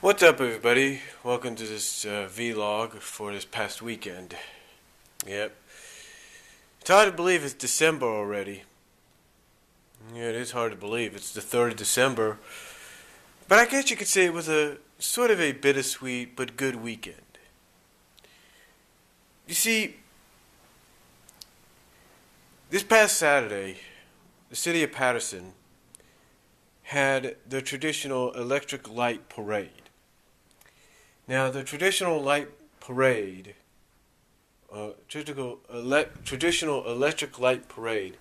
What's up, everybody? Welcome to this vlog for this past weekend. Yep. It's hard to believe it's December already. Yeah, it is hard to believe. It's the 3rd of December. But I guess you could say it was a sort of a bittersweet but good weekend. You see, this past Saturday, the city of Paterson had the traditional electric light parade. Now, the traditional light parade, traditional electric light parade,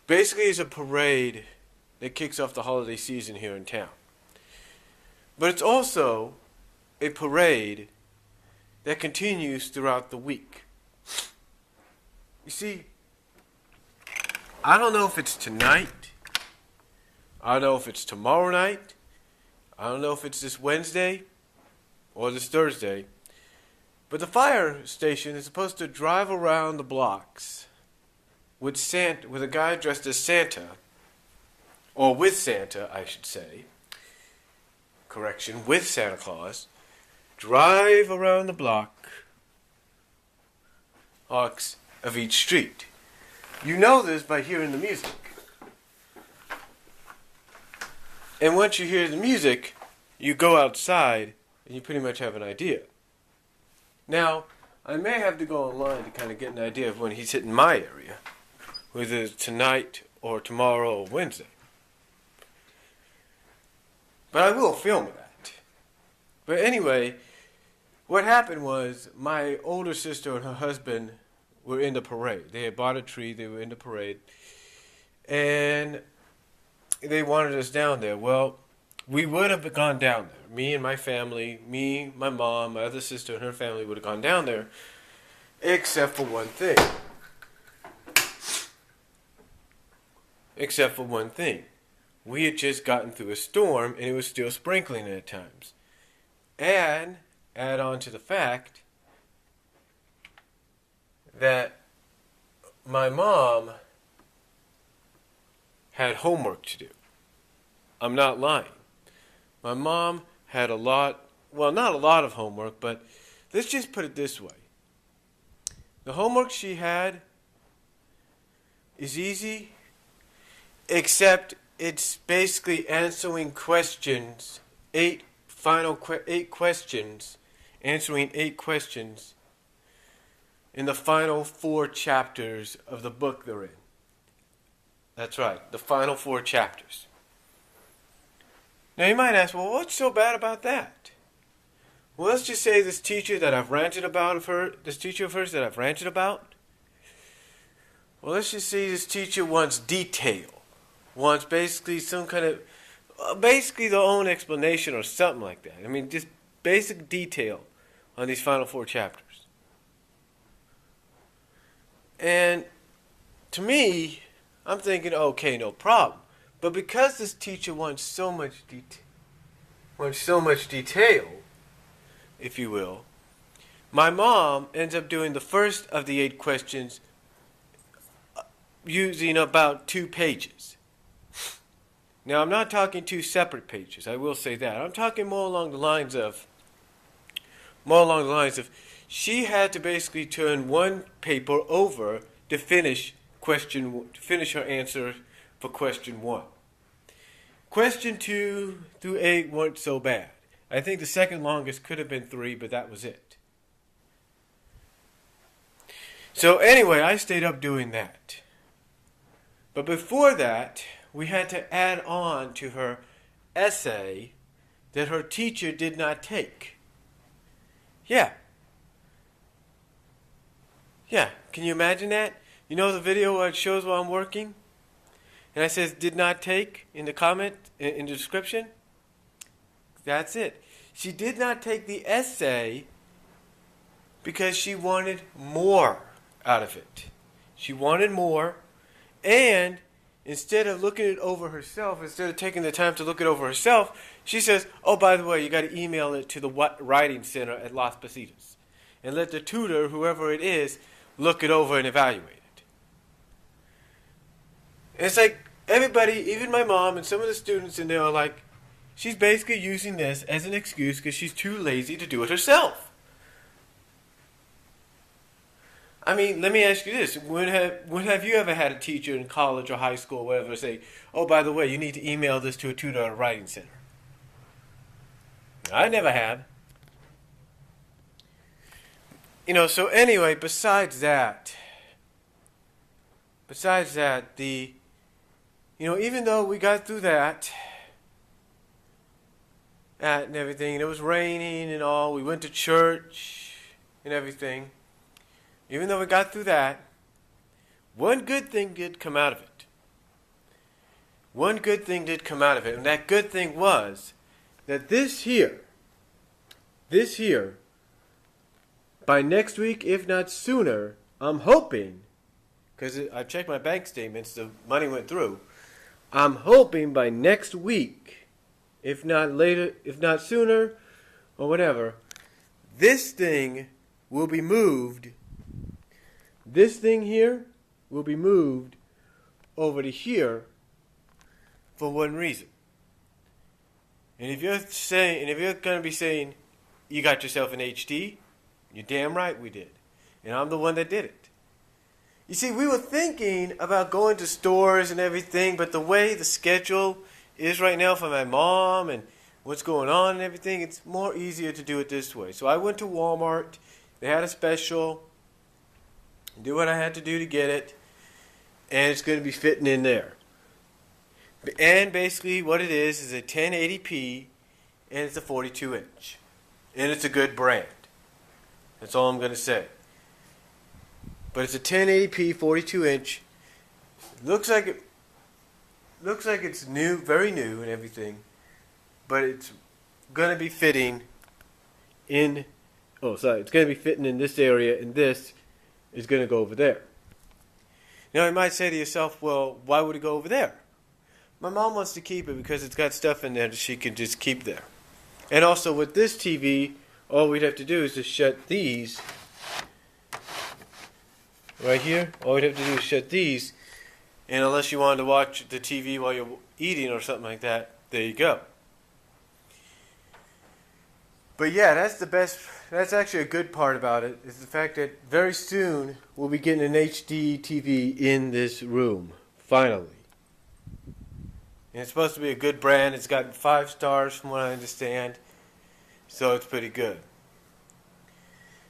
basically is a parade that kicks off the holiday season here in town. But it's also a parade that continues throughout the week. You see, I don't know if it's tonight, I don't know if it's tomorrow night, I don't know if it's this Wednesday or this Thursday, but the fire station is supposed to drive around the blocks with a guy dressed as Santa, or with Santa, I should say. Correction, with Santa Claus. Drive around the blocks of each street. You know this by hearing the music. And once you hear the music, you go outside and you pretty much have an idea. Now, I may have to go online to kind of get an idea of when he's hitting my area, whether it's tonight or tomorrow or Wednesday. But I will film that. But anyway, what happened was my older sister and her husband were in the parade. They had bought a tree, they were in the parade, and they wanted us down there. Well, we would have gone down there. Me and my family, me, my mom, my other sister, and her family would have gone down there, except for one thing. We had just gotten through a storm, and it was still sprinkling at times. And add on to the fact that my mom had homework to do. I'm not lying. My mom had not a lot of homework, but let's just put it this way. The homework she had is easy, except it's basically answering questions, answering 8 questions in the final 4 chapters of the book they're in. That's right, the final 4 chapters. Now you might ask, well, what's so bad about that? Well, let's just say this teacher of hers that I've ranted about, well, let's just say this teacher wants detail, wants basically their own explanation or something like that. I mean, just basic detail on these final 4 chapters. And to me, I'm thinking, okay, no problem. But because this teacher wants so much detail, if you will, my mom ends up doing the first of the 8 questions using about 2 pages. Now, I'm not talking 2 separate pages. I will say that. I'm talking more along the lines of she had to basically turn one paper over to finish her answer for question 1. Question 2 through 8 weren't so bad. I think the second longest could have been 3, but that was it. So anyway, I stayed up doing that. But before that, we had to add on to her essay that her teacher did not take. Yeah, can you imagine that? You know the video where it shows while I'm working? And I says did not take in the comment, in the description? That's it. She did not take the essay because she wanted more out of it. She wanted more, and instead of looking it over herself, instead of taking the time to look it over herself, she says, oh, by the way, you got to email it to the Writing Center at Las Positas. And let the tutor, whoever it is, look it over and evaluate it. And it's like, everybody, even my mom and some of the students in there are like, She's basically using this as an excuse because she's too lazy to do it herself. I mean, let me ask you this. When have you ever had a teacher in college or high school or whatever say, oh, by the way, you need to email this to a tutor at a writing center? I never have. So anyway, besides that, even though we got through that and everything, and it was raining and all, we went to church and everything. Even though we got through that, one good thing did come out of it. One good thing did come out of it, and that good thing was that this here, by next week, if not sooner, I'm hoping, because I checked my bank statements, the money went through, I'm hoping by next week, if not later, if not sooner, or whatever, this thing will be moved. This thing here will be moved over to here for one reason. And if you're going to be saying you got yourself an HD, you're damn right we did. And I'm the one that did it. You see, we were thinking about going to stores and everything, but the way the schedule is right now for my mom and what's going on and everything, it's more easier to do it this way. So I went to Walmart. They had a special. Do what I had to do to get it, and it's going to be fitting in there. And basically what it is a 1080p, and it's a 42-inch. And it's a good brand. That's all I'm going to say. But it's a 1080p 42-inch. Looks like it's new, very new and everything. But it's going to be fitting in it's going to be fitting in this area, and this is going to go over there. Now you might say to yourself, well, why would it go over there? My mom wants to keep it because it's got stuff in there that she can just keep there. And also with this TV, all we'd have to do is just shut these right here. All we'd have to do is shut these, and unless you wanted to watch the TV while you're eating or something like that, there you go. But yeah, that's actually a good part about it, is the fact that very soon we'll be getting an HD TV in this room, finally. And it's supposed to be a good brand. It's got 5 stars from what I understand, so it's pretty good.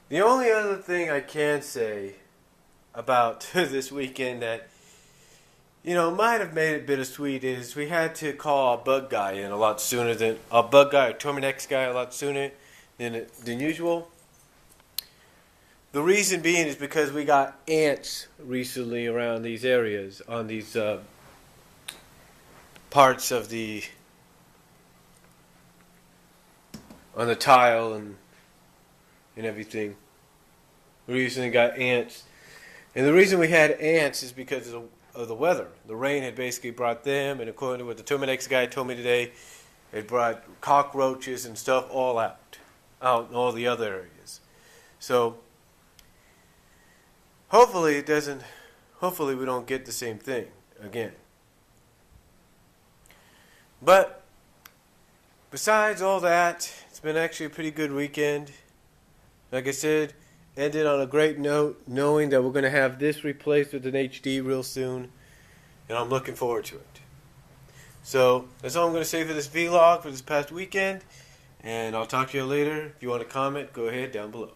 The only other thing I can say about this weekend that, might have made it bittersweet is we had to call our bug guy in a lot sooner than, our Terminex guy a lot sooner than usual. The reason being is because we got ants recently around these areas, on these parts of on the tile and everything. We recently got ants. And the reason we had ants is because of the weather. The rain had basically brought them, and according to what the Terminex guy told me today, it brought cockroaches and stuff all out in all the other areas. So hopefully we don't get the same thing again. But besides all that, it's been actually a pretty good weekend. Like I said, ended on a great note, knowing that we're going to have this replaced with an HD real soon, and I'm looking forward to it. So that's all I'm going to say for this vlog for this past weekend, and I'll talk to you later. If you want to comment, go ahead down below.